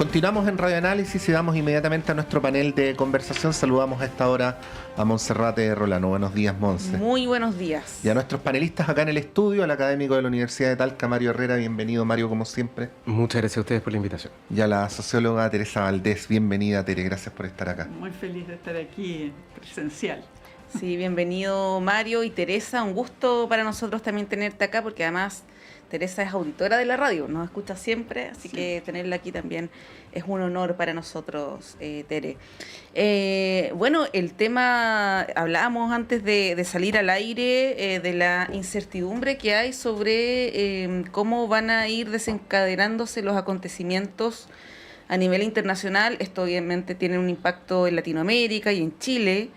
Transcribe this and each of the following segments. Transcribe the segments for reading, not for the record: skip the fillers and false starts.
Continuamos en Radio Análisis y vamos inmediatamente a nuestro panel de conversación. Saludamos a esta hora a Monserrate Rolano. Buenos días, Monse. Muy buenos días. Y a nuestros panelistas acá en el estudio, al académico de la Universidad de Talca, Mario Herrera. Bienvenido, Mario, como siempre. Muchas gracias a ustedes por la invitación. Y a la socióloga Teresa Valdés. Bienvenida, Tere. Gracias por estar acá. Muy feliz de estar aquí presencial. Sí, bienvenido, Mario y Teresa. Un gusto para nosotros también tenerte acá, porque además Teresa es auditora de la radio, nos escucha siempre, así sí, que tenerla aquí también es un honor para nosotros, Tere. Bueno, el tema, hablábamos antes de salir al aire, de la incertidumbre que hay sobre cómo van a ir desencadenándose los acontecimientos a nivel internacional. Esto obviamente tiene un impacto en Latinoamérica y en Chile.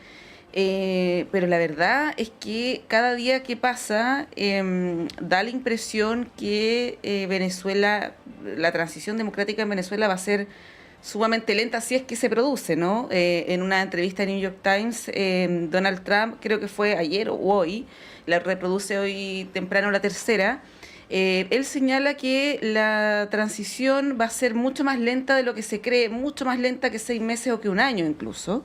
Pero la verdad es que cada día que pasa da la impresión que Venezuela, la transición democrática en Venezuela va a ser sumamente lenta si es que se produce, ¿no? En una entrevista en New York Times, Donald Trump, creo que fue ayer o hoy, la reproduce hoy temprano la tercera, él señala que la transición va a ser mucho más lenta de lo que se cree, mucho más lenta que 6 meses o que un año incluso.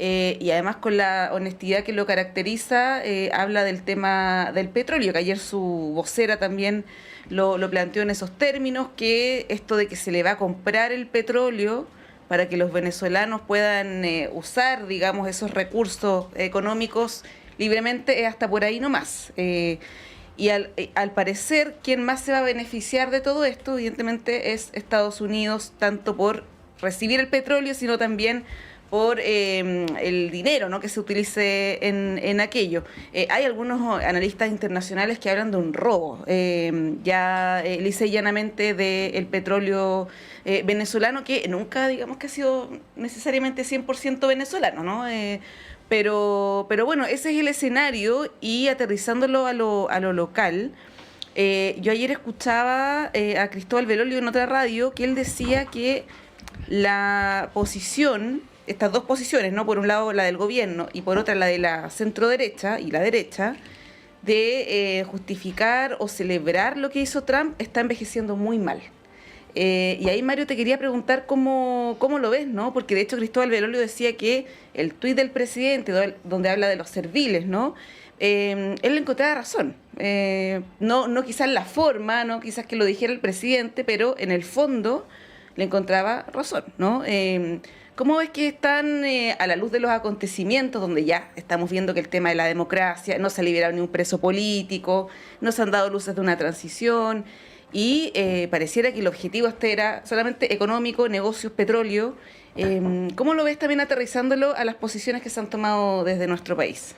Y además con la honestidad que lo caracteriza, habla del tema del petróleo, que ayer su vocera también lo planteó en esos términos, que esto de que se le va a comprar el petróleo para que los venezolanos puedan usar, digamos, esos recursos económicos libremente, es hasta por ahí nomás. Y al parecer, quien más se va a beneficiar de todo esto, evidentemente, es Estados Unidos, tanto por recibir el petróleo, sino también por el dinero, ¿no?, que se utilice en aquello. Hay algunos analistas internacionales que hablan de un robo, ya lisa y llanamente del petróleo venezolano, que nunca, digamos, que ha sido necesariamente 100% venezolano, ¿no? Pero bueno, ese es el escenario, y aterrizándolo a lo local, yo ayer escuchaba a Cristóbal Belolio en otra radio, que él decía que la posición, estas dos posiciones, ¿no?, por un lado la del gobierno y por otra la de la centroderecha y la derecha, de justificar o celebrar lo que hizo Trump, está envejeciendo muy mal. Y ahí, Mario, te quería preguntar cómo lo ves, ¿no? Porque de hecho Cristóbal Belolio decía que el tuit del presidente, donde habla de los serviles, ¿no?, él le encontraba razón. No quizás la forma, no quizás que lo dijera el presidente, pero en el fondo le encontraba razón, ¿no? ¿Cómo ves que están a la luz de los acontecimientos, donde ya estamos viendo que el tema de la democracia, no se ha liberado ni un preso político, no se han dado luces de una transición, y pareciera que el objetivo este era solamente económico, negocios, petróleo? ¿Cómo lo ves también aterrizándolo a las posiciones que se han tomado desde nuestro país?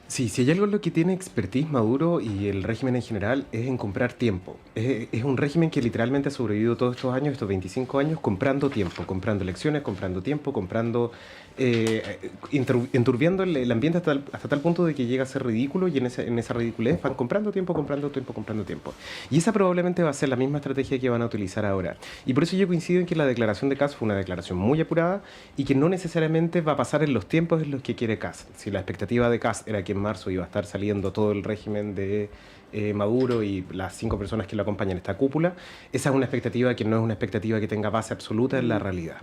Sí, si hay algo en lo que tiene expertise Maduro y el régimen en general, es en comprar tiempo. Es un régimen que literalmente ha sobrevivido todos estos años, estos 25 años, comprando tiempo, comprando elecciones, comprando tiempo, enturbiando el ambiente hasta tal punto de que llega a ser ridículo, y en esa ridiculez van comprando tiempo. Y esa probablemente va a ser la misma estrategia que van a utilizar ahora. Y por eso yo coincido en que la declaración de Kast fue una declaración muy apurada, y que no necesariamente va a pasar en los tiempos en los que quiere Kast. Si la expectativa de Kast era que en marzo iba a estar saliendo todo el régimen de Maduro y las 5 personas que lo acompañan en esta cúpula, esa es una expectativa que no es una expectativa que tenga base absoluta en la realidad.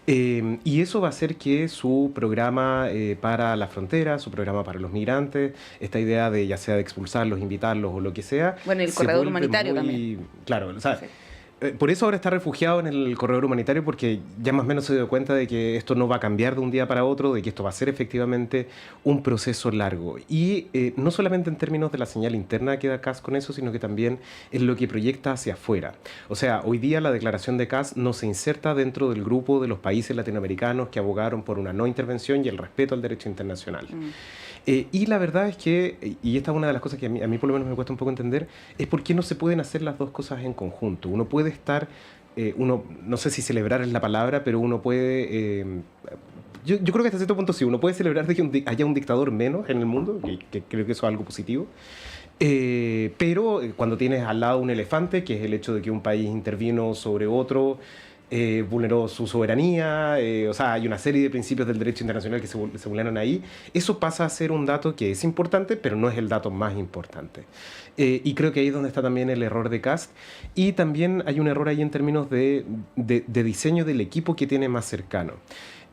Y eso va a hacer que su programa para la frontera, su programa para los migrantes, esta idea de ya sea de expulsarlos, invitarlos o lo que sea... Bueno, el corredor humanitario también. Claro, o sea... Sí. Por eso ahora está refugiado en el corredor humanitario, porque ya más o menos se dio cuenta de que esto no va a cambiar de un día para otro, de que esto va a ser efectivamente un proceso largo. Y no solamente en términos de la señal interna que da Kast con eso, sino que también en lo que proyecta hacia afuera. O sea, hoy día la declaración de Kast no se inserta dentro del grupo de los países latinoamericanos que abogaron por una no intervención y el respeto al derecho internacional. Y la verdad es que, y esta es una de las cosas que a mí por lo menos me cuesta un poco entender, es por qué no se pueden hacer las dos cosas en conjunto. Uno puede estar, no sé si celebrar es la palabra, pero uno puede... Yo creo que hasta cierto punto sí, uno puede celebrar de que haya un dictador menos en el mundo, que creo que eso es algo positivo. Pero cuando tienes al lado un elefante, que es el hecho de que un país intervino sobre otro, vulneró su soberanía, o sea, hay una serie de principios del derecho internacional que se vulneran ahí. Eso pasa a ser un dato que es importante, pero no es el dato más importante. Y creo que ahí es donde está también el error de Kast. Y también hay un error ahí en términos de diseño del equipo que tiene más cercano.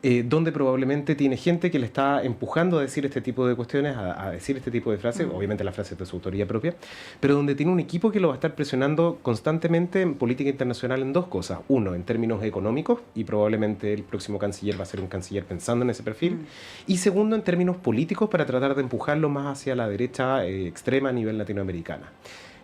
Donde probablemente tiene gente que le está empujando a decir este tipo de cuestiones, a decir este tipo de frases, obviamente las frases de su autoría propia, pero donde tiene un equipo que lo va a estar presionando constantemente en política internacional en dos cosas. Uno, en términos económicos, y probablemente el próximo canciller va a ser un canciller pensando en ese perfil. Y segundo, en términos políticos, para tratar de empujarlo más hacia la derecha extrema a nivel latinoamericana.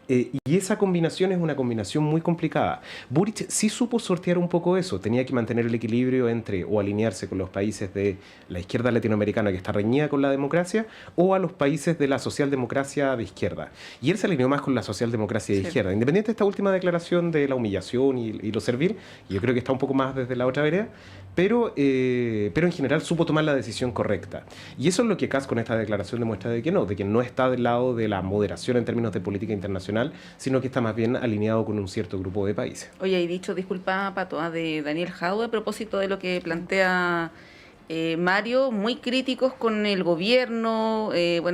Y esa combinación es una combinación muy complicada. Boric sí supo sortear un poco eso. Tenía que mantener el equilibrio entre o alinearse con los países de la izquierda latinoamericana que está reñida con la democracia o a los países de la socialdemocracia de izquierda. Y él se alineó más con la socialdemocracia de izquierda. Independiente de esta última declaración de la humillación y lo servil, yo creo que está un poco más desde la otra vereda, pero en general supo tomar la decisión correcta. Y eso es lo que Kast con esta declaración demuestra de que no está del lado de la moderación en términos de política internacional, sino que está más bien alineado con un cierto grupo de países. Oye, y dicho, disculpa, Pato, de Daniel Jadue, a propósito de lo que plantea Mario, muy críticos con el gobierno,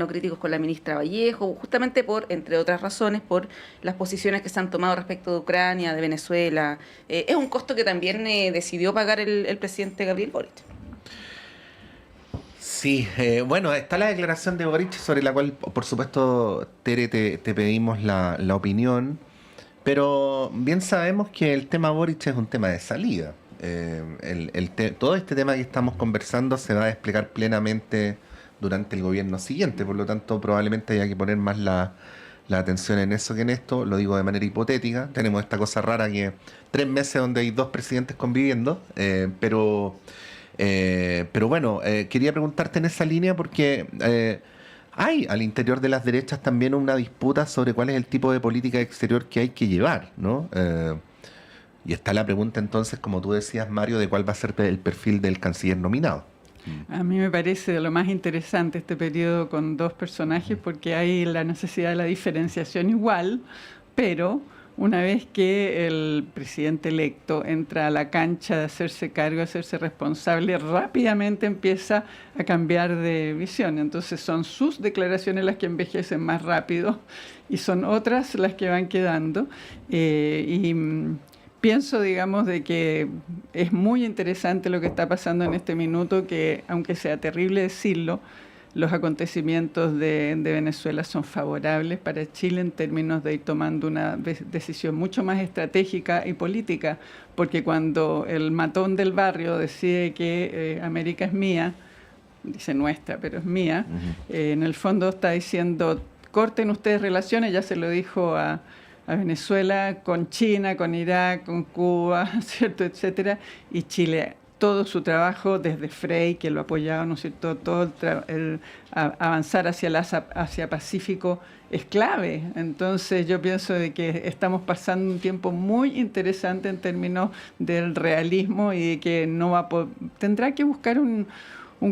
críticos con la ministra Vallejo, justamente entre otras razones, por las posiciones que se han tomado respecto de Ucrania, de Venezuela. Es un costo que también decidió pagar el presidente Gabriel Boric. Sí, está la declaración de Boric sobre la cual, por supuesto, Tere, te pedimos la opinión, pero bien sabemos que el tema Boric es un tema de salida. Todo este tema que estamos conversando se va a desplegar plenamente durante el gobierno siguiente, por lo tanto probablemente haya que poner más la atención en eso que en esto. Lo digo de manera hipotética. Tenemos esta cosa rara que 3 meses donde hay 2 presidentes conviviendo, pero bueno, quería preguntarte en esa línea porque hay al interior de las derechas también una disputa sobre cuál es el tipo de política exterior que hay que llevar, ¿no? Y está la pregunta entonces, como tú decías, Mario, de cuál va a ser el perfil del canciller nominado. A mí me parece de lo más interesante este periodo con 2 personajes porque hay la necesidad de la diferenciación igual, pero una vez que el presidente electo entra a la cancha de hacerse cargo, de hacerse responsable, rápidamente empieza a cambiar de visión. Entonces son sus declaraciones las que envejecen más rápido y son otras las que van quedando. Pienso, digamos, de que es muy interesante lo que está pasando en este minuto, que aunque sea terrible decirlo, los acontecimientos de Venezuela son favorables para Chile en términos de ir tomando una decisión mucho más estratégica y política, porque cuando el matón del barrio decide que América es mía, dice nuestra, pero es mía, en el fondo está diciendo, corten ustedes relaciones, ya se lo dijo a Venezuela con China, con Irak, con Cuba, ¿cierto?, etcétera, y Chile todo su trabajo desde Frei, que lo apoyaba, ¿no es cierto?, todo el avanzar hacia el Asia Pacífico es clave. Entonces yo pienso de que estamos pasando un tiempo muy interesante en términos del realismo y de que tendrá que buscar un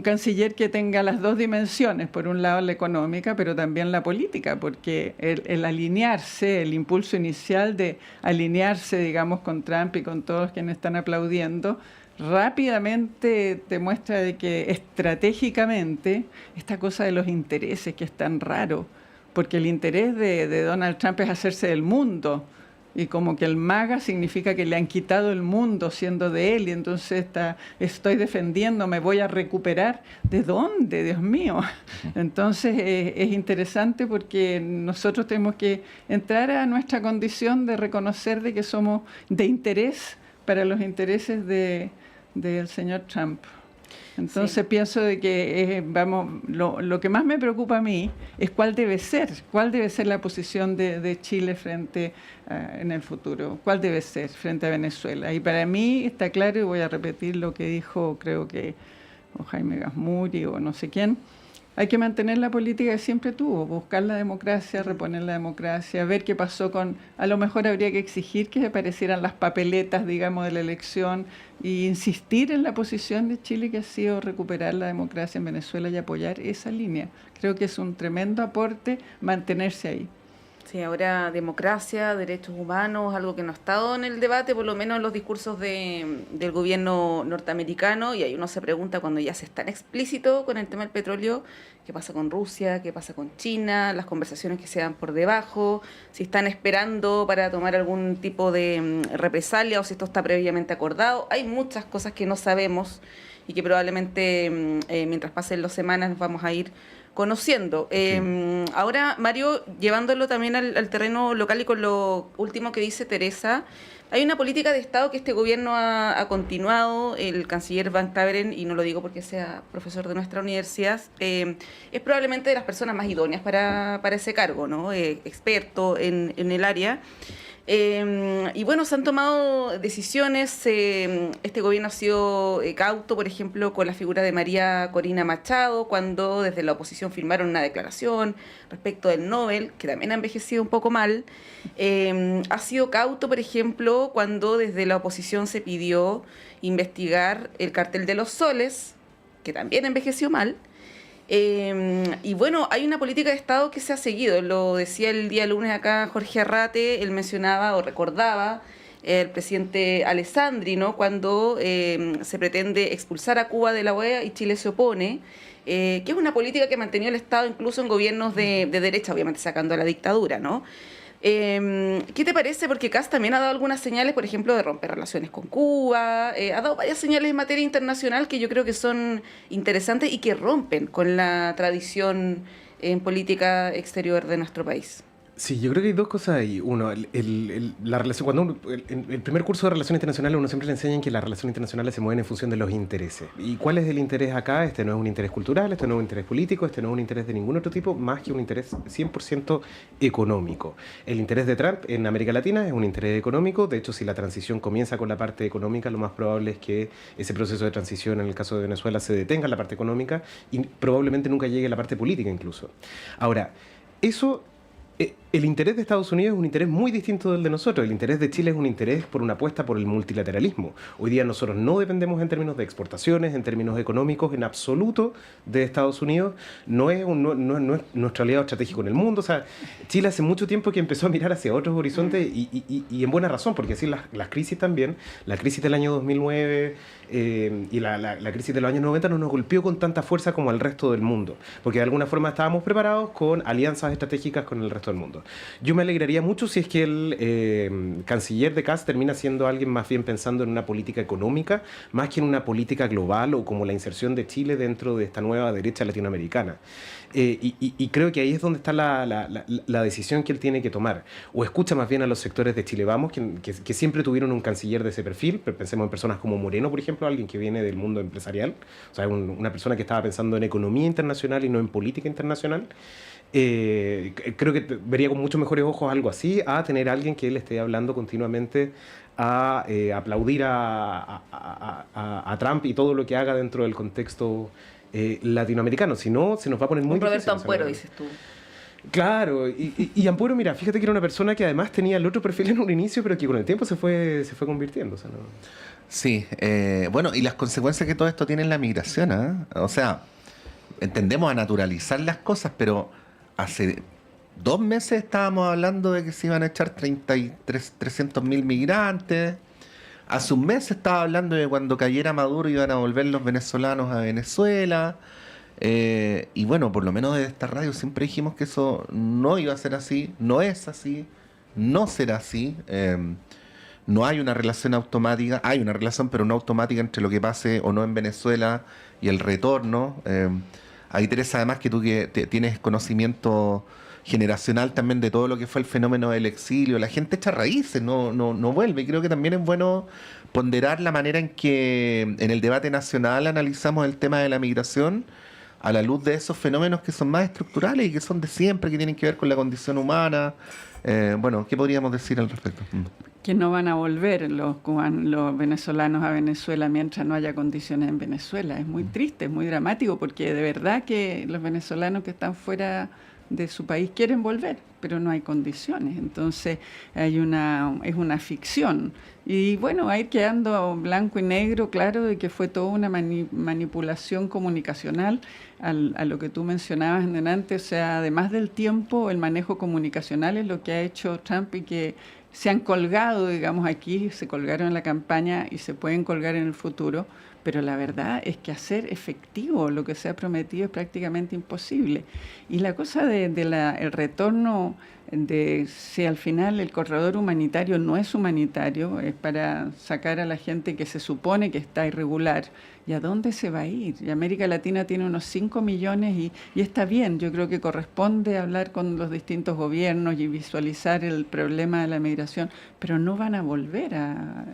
canciller que tenga las 2 dimensiones, por un lado la económica, pero también la política, porque el alinearse, el impulso inicial de alinearse, digamos, con Trump y con todos quienes están aplaudiendo, rápidamente te muestra de que estratégicamente esta cosa de los intereses, que es tan raro, porque el interés de Donald Trump es hacerse del mundo, y como que el MAGA significa que le han quitado el mundo siendo de él, y entonces estoy defendiendo, me voy a recuperar. ¿De dónde? Dios mío. Entonces es interesante porque nosotros tenemos que entrar a nuestra condición de reconocer de que somos de interés para los intereses del señor Trump. Entonces pienso de que lo que más me preocupa a mí es cuál debe ser la posición de Chile frente en el futuro, cuál debe ser frente a Venezuela. Y para mí está claro, y voy a repetir lo que dijo, creo que o Jaime Gazmuri o no sé quién, hay que mantener la política que siempre tuvo, buscar la democracia, reponer la democracia, ver qué pasó a lo mejor habría que exigir que aparecieran las papeletas, digamos, de la elección e insistir en la posición de Chile que ha sido recuperar la democracia en Venezuela y apoyar esa línea. Creo que es un tremendo aporte mantenerse ahí. Sí, ahora democracia, derechos humanos, algo que no ha estado en el debate, por lo menos en los discursos del gobierno norteamericano, y ahí uno se pregunta cuando ya se es tan explícito con el tema del petróleo, qué pasa con Rusia, qué pasa con China, las conversaciones que se dan por debajo, si están esperando para tomar algún tipo de represalia o si esto está previamente acordado. Hay muchas cosas que no sabemos y que probablemente mientras pasen las semanas nos vamos a ir conociendo. Ahora, Mario, llevándolo también al terreno local y con lo último que dice Teresa, hay una política de Estado que este gobierno ha continuado. El canciller Van Claveren, y no lo digo porque sea profesor de nuestra universidad, es probablemente de las personas más idóneas para ese cargo, ¿no? Experto en el área. Y bueno, se han tomado decisiones. Este gobierno ha sido cauto, por ejemplo, con la figura de María Corina Machado, cuando desde la oposición firmaron una declaración respecto del Nobel, que también ha envejecido un poco mal. Ha sido cauto, por ejemplo, cuando desde la oposición se pidió investigar el cartel de los soles, que también envejeció mal. Y bueno, hay una política de Estado que se ha seguido, lo decía el día lunes acá Jorge Arrate, él mencionaba o recordaba el presidente Alessandri, ¿no? Cuando se pretende expulsar a Cuba de la OEA y Chile se opone, que es una política que ha mantenido el Estado incluso en gobiernos de derecha, obviamente sacando a la dictadura, ¿no? ¿Qué te parece? Porque Kast también ha dado algunas señales, por ejemplo, de romper relaciones con Cuba, ha dado varias señales en materia internacional que yo creo que son interesantes y que rompen con la tradición en política exterior de nuestro país. Sí, yo creo que hay dos cosas ahí. Uno, la relación, cuando en el primer curso de Relaciones Internacionales uno siempre le enseña que las relaciones internacionales se mueven en función de los intereses. ¿Y cuál es el interés acá? Este no es un interés cultural, este no es un interés político, este no es un interés de ningún otro tipo, más que un interés 100% económico. El interés de Trump en América Latina es un interés económico. De hecho, si la transición comienza con la parte económica, lo más probable es que ese proceso de transición en el caso de Venezuela se detenga en la parte económica y probablemente nunca llegue a la parte política incluso. Ahora, eso... El interés de Estados Unidos es un interés muy distinto del de nosotros. El interés de Chile es un interés por una apuesta por el multilateralismo. Hoy día nosotros no dependemos en términos de exportaciones, en términos económicos, en absoluto de Estados Unidos. No es nuestro aliado estratégico en el mundo. O sea, Chile hace mucho tiempo que empezó a mirar hacia otros horizontes y en buena razón, porque así las crisis también, la crisis del año 2009 y la crisis de los años 90 no nos golpeó con tanta fuerza como al resto del mundo, porque de alguna forma estábamos preparados con alianzas estratégicas con el resto del mundo. Yo me alegraría mucho si es que el canciller de Kast termina siendo alguien más bien pensando en una política económica, más que en una política global o como la inserción de Chile dentro de esta nueva derecha latinoamericana. Y creo que ahí es donde está la decisión que él tiene que tomar. O escucha más bien a los sectores de Chile Vamos, que siempre tuvieron un canciller de ese perfil. Pero pensemos en personas como Moreno, por ejemplo, alguien que viene del mundo empresarial. O sea, una persona que estaba pensando en economía internacional y no en política internacional. Creo que vería con muchos mejores ojos algo así, a tener a alguien que él esté hablando continuamente a aplaudir a Trump y todo lo que haga dentro del contexto latinoamericano. Si no, se nos va a poner muy difícil. Roberto Ampuero, dices tú. Claro, y Ampuero, mira, fíjate que era una persona que además tenía el otro perfil en un inicio, pero que con el tiempo se fue convirtiendo. O sea, ¿no? Sí, bueno, y las consecuencias que todo esto tiene en la migración, ¿eh? O sea, entendemos a naturalizar las cosas, pero hace 2 meses estábamos hablando de que se iban a echar 300.000 migrantes. Hace un mes se estaba hablando de cuando cayera Maduro iban a volver los venezolanos a Venezuela. Y bueno, por lo menos desde esta radio siempre dijimos que eso no iba a ser así, no es así, no será así. No hay una relación automática, hay una relación pero no automática entre lo que pase o no en Venezuela y el retorno. Ahí, Teresa, además que tú que tienes conocimiento generacional también de todo lo que fue el fenómeno del exilio, la gente echa raíces, no vuelve. Y creo que también es bueno ponderar la manera en que en el debate nacional analizamos el tema de la migración a la luz de esos fenómenos que son más estructurales y que son de siempre, que tienen que ver con la condición humana. Bueno, ¿qué podríamos decir al respecto? Que no van a volver los venezolanos a Venezuela mientras no haya condiciones en Venezuela. Es muy triste, es muy dramático, porque de verdad que los venezolanos que están fuera de su país quieren volver, pero no hay condiciones. Entonces es una ficción. Y bueno, va a ir quedando blanco y negro, claro, de que fue toda una manipulación comunicacional a lo que tú mencionabas en delante. O sea, además del tiempo, el manejo comunicacional es lo que ha hecho Trump y que se han colgado, digamos, aquí, se colgaron en la campaña y se pueden colgar en el futuro. Pero la verdad es que hacer efectivo lo que se ha prometido es prácticamente imposible. Y la cosa el retorno de si al final el corredor humanitario no es humanitario, es para sacar a la gente que se supone que está irregular. ¿Y a dónde se va a ir? Y América Latina tiene unos 5 millones y está bien. Yo creo que corresponde hablar con los distintos gobiernos y visualizar el problema de la migración, pero no van a volver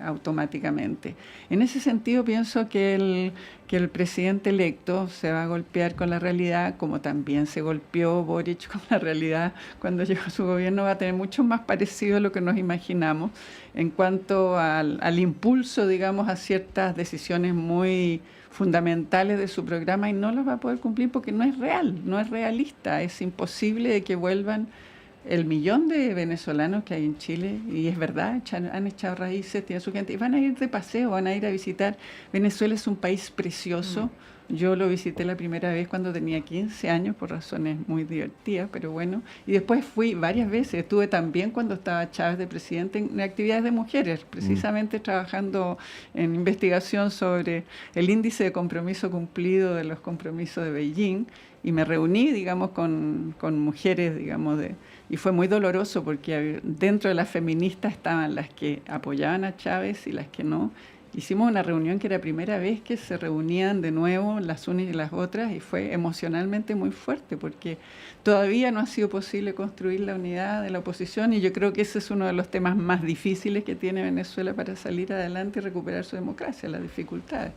automáticamente. En ese sentido pienso que el presidente electo se va a golpear con la realidad, como también se golpeó Boric con la realidad cuando llegó a su gobierno. Va a tener mucho más parecido a lo que nos imaginamos en cuanto al impulso, digamos, a ciertas decisiones muy fundamentales de su programa, y no las va a poder cumplir porque no es real, no es realista. Es imposible de que vuelvan el 1 millón de venezolanos que hay en Chile, y es verdad, han echado raíces, tienen su gente, y van a ir de paseo, van a ir a visitar. Venezuela es un país precioso. Yo lo visité la primera vez cuando tenía 15 años, por razones muy divertidas, pero bueno. Y después fui varias veces. Estuve también cuando estaba Chávez de presidente en actividades de mujeres, precisamente trabajando en investigación sobre el índice de compromiso cumplido de los compromisos de Beijing. Y me reuní, digamos, con mujeres, digamos, y fue muy doloroso porque dentro de las feministas estaban las que apoyaban a Chávez y las que no. Hicimos una reunión que era la primera vez que se reunían de nuevo las unas y las otras, y fue emocionalmente muy fuerte porque todavía no ha sido posible construir la unidad de la oposición, y yo creo que ese es uno de los temas más difíciles que tiene Venezuela para salir adelante y recuperar su democracia, las dificultades.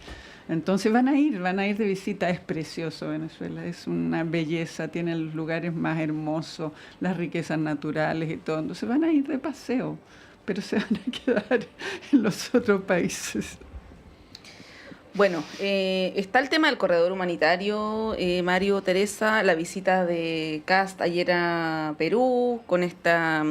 Entonces van a ir de visita. Es precioso Venezuela, es una belleza, tiene los lugares más hermosos, las riquezas naturales y todo. Entonces van a ir de paseo, pero se van a quedar en los otros países. Bueno, está el tema del corredor humanitario, Mario, Teresa, la visita de Kast ayer a Perú, con estas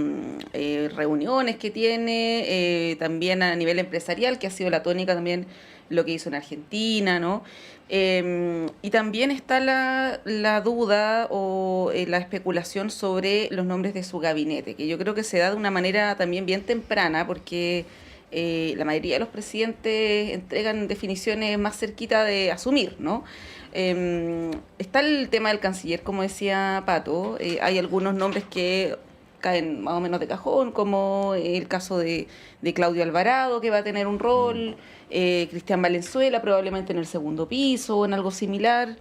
reuniones que tiene, también a nivel empresarial, que ha sido la tónica también lo que hizo en Argentina, ¿no? Y también está la duda o la especulación sobre los nombres de su gabinete, que yo creo que se da de una manera también bien temprana, porque la mayoría de los presidentes entregan definiciones más cerquita de asumir, ¿no? Está el tema del canciller, como decía Pato. Hay algunos nombres que caen más o menos de cajón, como el caso de Claudio Alvarado, que va a tener un rol, Cristian Valenzuela probablemente en el segundo piso o en algo similar,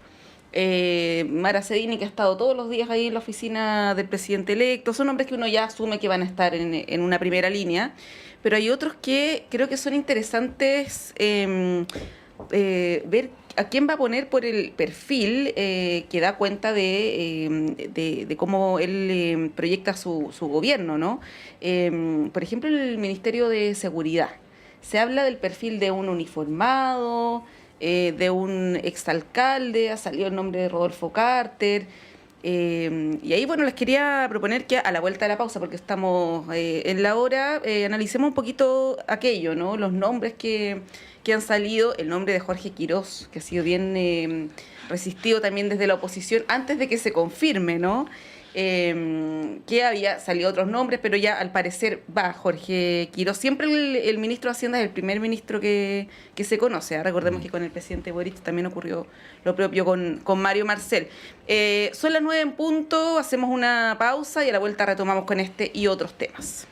Mara Cedini, que ha estado todos los días ahí en la oficina del presidente electo. Son nombres que uno ya asume que van a estar en una primera línea, pero hay otros que creo que son interesantes ver a quién va a poner por el perfil que da cuenta de cómo él proyecta su gobierno, ¿no? Por ejemplo, el Ministerio de Seguridad. Se habla del perfil de un uniformado, de un exalcalde, ha salido el nombre de Rodolfo Carter. Y ahí, bueno, les quería proponer que a la vuelta de la pausa, porque estamos en la hora, analicemos un poquito aquello, ¿no? Los nombres que han salido, el nombre de Jorge Quirós, que ha sido bien resistido también desde la oposición, antes de que se confirme, ¿no? Que había salido otros nombres, pero ya al parecer va Jorge Quirós. Siempre el ministro de Hacienda es el primer ministro que se conoce. Recordemos que con el presidente Boric también ocurrió lo propio con Mario Marcel. Son las 9 en punto, hacemos una pausa y a la vuelta retomamos con este y otros temas.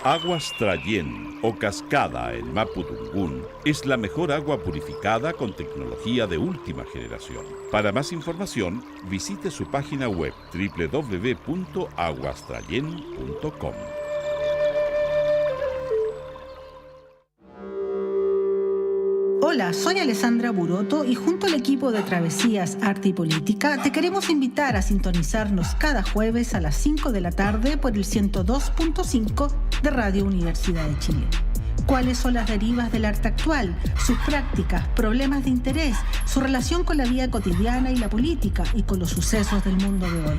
Aguas Trayén o Cascada en Mapudungún es la mejor agua purificada con tecnología de última generación. Para más información, visite su página web www.aguastrayen.com. Hola, soy Alessandra Buroto y junto al equipo de Travesías, Arte y Política te queremos invitar a sintonizarnos cada jueves a las 5 de la tarde por el 102.5 de Radio Universidad de Chile. ¿Cuáles son las derivas del arte actual, sus prácticas, problemas de interés, su relación con la vida cotidiana y la política y con los sucesos del mundo de hoy?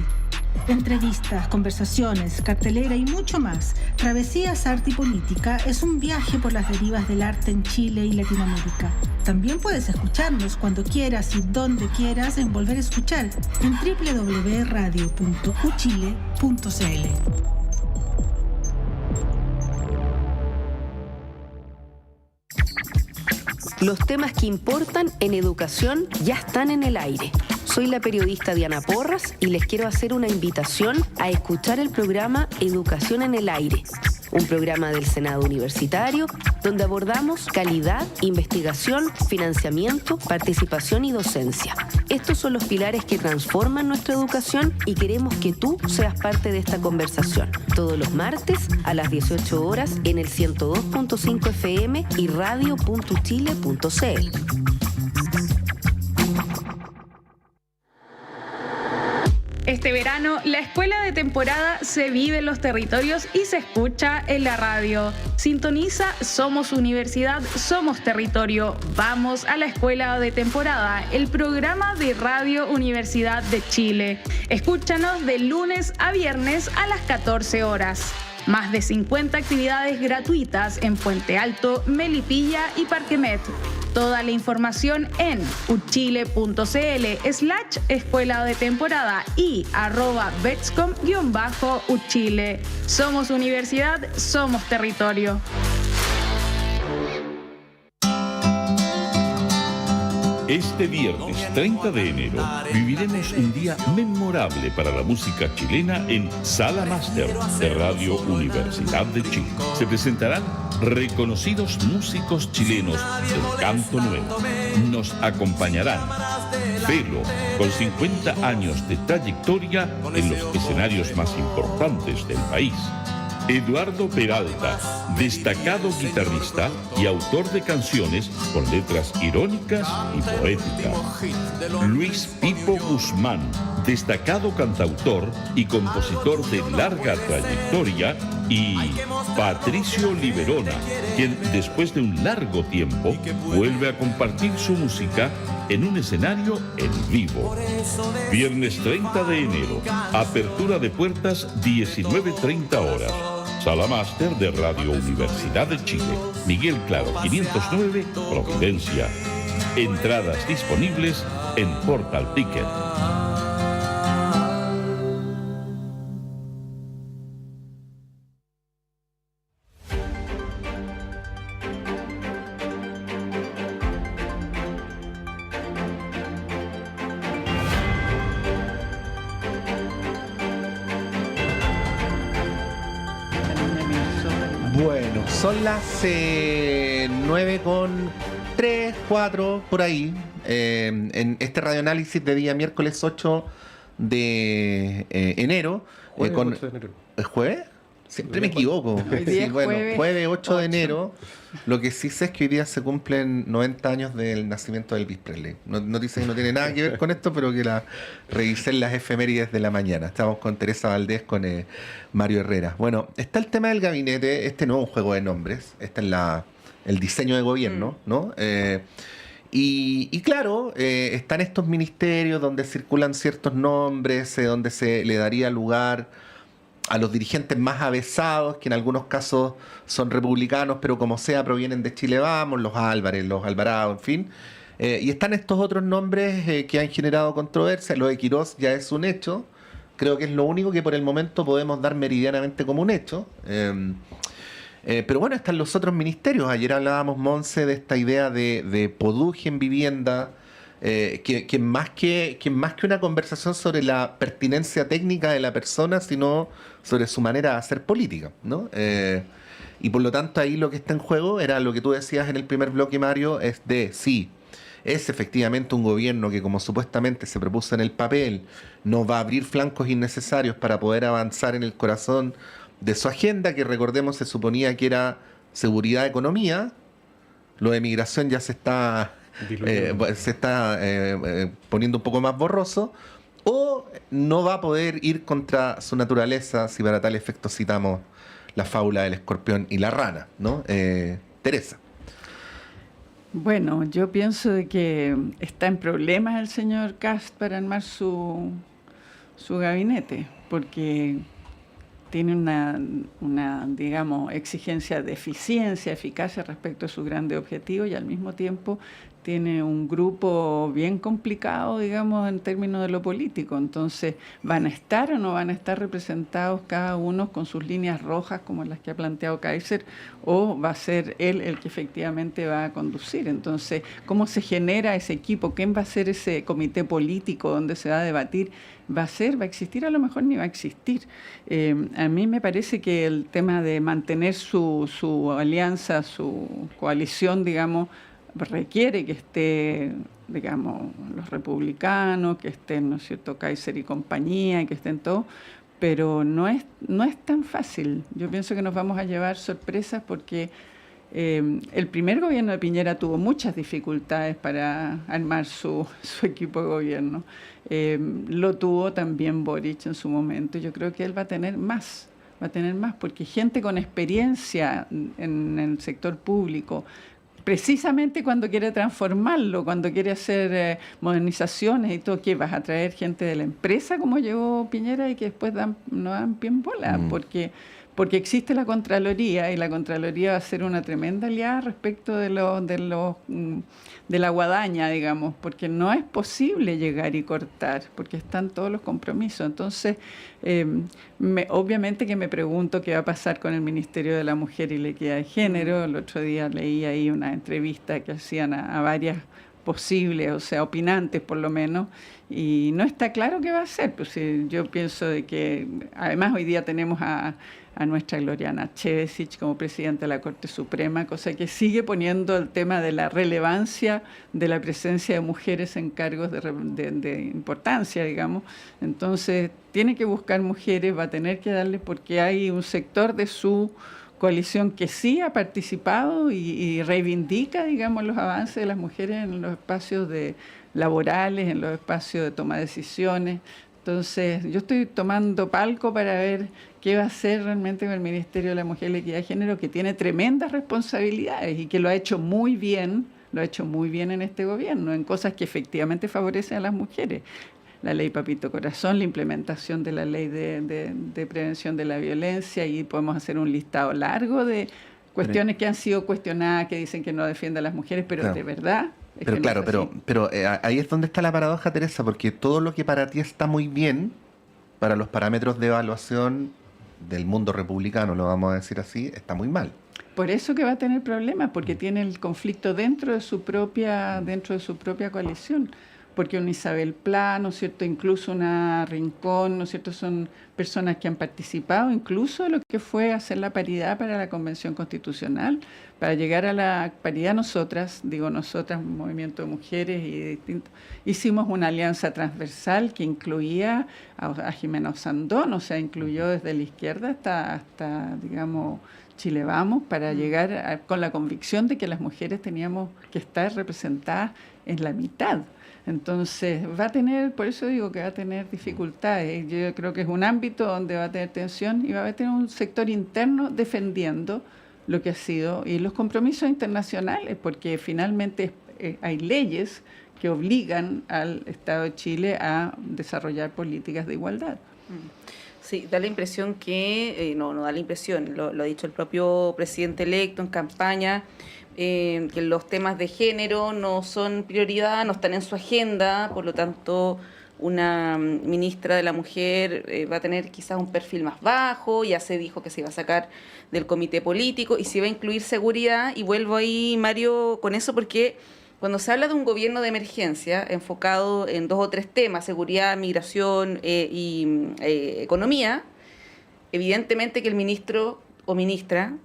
Entrevistas, conversaciones, cartelera y mucho más. Travesías, Arte y Política es un viaje por las derivas del arte en Chile y Latinoamérica. También puedes escucharnos cuando quieras y donde quieras en Volver a Escuchar en www.radio.uchile.cl. Los temas que importan en educación ya están en el aire. Soy la periodista Diana Porras y les quiero hacer una invitación a escuchar el programa Educación en el Aire, un programa del Senado Universitario donde abordamos calidad, investigación, financiamiento, participación y docencia. Estos son los pilares que transforman nuestra educación y queremos que tú seas parte de esta conversación. Todos los martes a las 18 horas en el 102.5 FM y radio.chile.cl. Este verano, la escuela de temporada se vive en los territorios y se escucha en la radio. Sintoniza Somos Universidad, Somos Territorio. Vamos a la escuela de temporada, el programa de Radio Universidad de Chile. Escúchanos de lunes a viernes a las 14 horas. Más de 50 actividades gratuitas en Puente Alto, Melipilla y Parquemet. Toda la información en uchile.cl/escuela de temporada y @betscom_uchile. Somos universidad, somos territorio. Este viernes 30 de enero viviremos un día memorable para la música chilena en Sala Máster de Radio Universidad de Chile. Se presentarán reconocidos músicos chilenos del canto nuevo. Nos acompañarán Felo, con 50 años de trayectoria en los escenarios más importantes del país. Eduardo Peralta, destacado guitarrista y autor de canciones con letras irónicas y poéticas. Luis Pipo Guzmán, destacado cantautor y compositor de larga trayectoria. Y Patricio Liberona, quien después de un largo tiempo vuelve a compartir su música en un escenario en vivo. Viernes 30 de enero, apertura de puertas 19:30 horas. Sala Máster de Radio Universidad de Chile. Miguel Claro 509, Providencia. Entradas disponibles en Portal Ticket. Bueno, son las 9:03, 4 por ahí, en este radioanálisis de día miércoles 8 de enero. Jueves 8 de enero. ¿Es jueves? Siempre me equivoco. Hoy día es jueves 8 de 8. enero. Lo que sí sé es que hoy día se cumplen 90 años del nacimiento de Elvis Presley. No dice que no tiene nada que ver con esto, pero que revisé en las efemérides de la mañana. Estamos con Teresa Valdés, con Mario Herrera. Bueno, está el tema del gabinete. Este no es un juego de nombres. Este es el diseño de gobierno, ¿no? Y claro, están estos ministerios donde circulan ciertos nombres, donde se le daría lugar a los dirigentes más avesados, que en algunos casos son republicanos, pero como sea provienen de Chile Vamos, los Álvarez, los Alvarado, en fin. Y están estos otros nombres que han generado controversia. Lo de Quirós ya es un hecho. Creo que es lo único que por el momento podemos dar meridianamente como un hecho. Pero bueno, están los otros ministerios. Ayer hablábamos, Monse, de esta idea de Poduje en vivienda, que más que una conversación sobre la pertinencia técnica de la persona, sino sobre su manera de hacer política, ¿no? Y por lo tanto ahí lo que está en juego era lo que tú decías en el primer bloque, Mario, es efectivamente un gobierno que, como supuestamente se propuso en el papel, no va a abrir flancos innecesarios para poder avanzar en el corazón de su agenda, que recordemos se suponía que era seguridad, economía, lo de migración ya se está poniendo un poco más borroso, o no va a poder ir contra su naturaleza si para tal efecto citamos la fábula del escorpión y la rana, ¿no? Teresa. Bueno, yo pienso de que está en problemas el señor Kast para armar su gabinete, porque tiene una, digamos, exigencia de eficiencia, eficacia respecto a sus grandes objetivos, y al mismo tiempo tiene un grupo bien complicado, digamos, en términos de lo político. Entonces, ¿van a estar o no van a estar representados cada uno con sus líneas rojas, como las que ha planteado Kaiser, o va a ser él el que efectivamente va a conducir? Entonces, ¿cómo se genera ese equipo? ¿Quién va a ser ese comité político donde se va a debatir? ¿Va a existir? A lo mejor ni va a existir. A mí me parece que el tema de mantener su alianza, su coalición, digamos, requiere que esté, digamos, los republicanos, que estén, ¿no es cierto?, Kaiser y compañía, que estén todos, pero no es tan fácil. Yo pienso que nos vamos a llevar sorpresas porque el primer gobierno de Piñera tuvo muchas dificultades para armar su equipo de gobierno. Lo tuvo también Boric en su momento. Yo creo que él va a tener más, porque gente con experiencia en el sector público, precisamente cuando quiere transformarlo, cuando quiere hacer modernizaciones y todo, ¿qué vas a traer? Gente de la empresa como llevó Piñera y que después no dan pie en bola, porque existe la Contraloría, y la Contraloría va a ser una tremenda aliada respecto de la guadaña, digamos, porque no es posible llegar y cortar, porque están todos los compromisos. Entonces, obviamente que me pregunto qué va a pasar con el Ministerio de la Mujer y la Equidad de Género. El otro día leí ahí una entrevista que hacían a varias posibles, o sea, opinantes por lo menos, y no está claro qué va a hacer. Pues yo pienso de que, además, hoy día tenemos a nuestra Gloriana Chevesich como presidenta de la Corte Suprema, cosa que sigue poniendo el tema de la relevancia de la presencia de mujeres en cargos de importancia, digamos. Entonces, tiene que buscar mujeres, va a tener que darle, porque hay un sector de su coalición que sí ha participado y reivindica, digamos, los avances de las mujeres en los espacios laborales, en los espacios de toma de decisiones. Entonces, yo estoy tomando palco para ver qué va a hacer realmente con el Ministerio de la Mujer y la Equidad de Género, que tiene tremendas responsabilidades y que lo ha hecho muy bien en este gobierno, en cosas que efectivamente favorecen a las mujeres. La ley Papito Corazón, la implementación de la ley de prevención de la violencia, y podemos hacer un listado largo de cuestiones que han sido cuestionadas, que dicen que no defienden a las mujeres, pero claro, de verdad... Pero ahí es donde está la paradoja, Teresa, porque todo lo que para ti está muy bien, para los parámetros de evaluación del mundo republicano, lo vamos a decir así, está muy mal. Por eso que va a tener problemas, porque tiene el conflicto dentro de su propia coalición. Porque una Isabel Pla, ¿no es cierto?, incluso una Rincón, ¿no es cierto?, son personas que han participado incluso de lo que fue hacer la paridad para la Convención Constitucional. Para llegar a la paridad, nosotras, Movimiento de Mujeres y distintos, hicimos una alianza transversal que incluía a Jimena Osandón, o sea, incluyó desde la izquierda hasta digamos, Chile Vamos, para llegar con la convicción de que las mujeres teníamos que estar representadas en la mitad. Entonces, por eso digo que va a tener dificultades. Yo creo que es un ámbito donde va a tener tensión y va a tener un sector interno defendiendo lo que ha sido y los compromisos internacionales, porque finalmente hay leyes que obligan al Estado de Chile a desarrollar políticas de igualdad. Sí, da la impresión que, no da la impresión, lo ha dicho el propio presidente electo en campaña, que los temas de género no son prioridad, no están en su agenda, por lo tanto una ministra de la Mujer va a tener quizás un perfil más bajo, ya se dijo que se iba a sacar del comité político y se iba a incluir seguridad, y vuelvo ahí, Mario, con eso, porque cuando se habla de un gobierno de emergencia enfocado en 2 o 3 temas, seguridad, migración y economía, evidentemente que el ministro o ministra,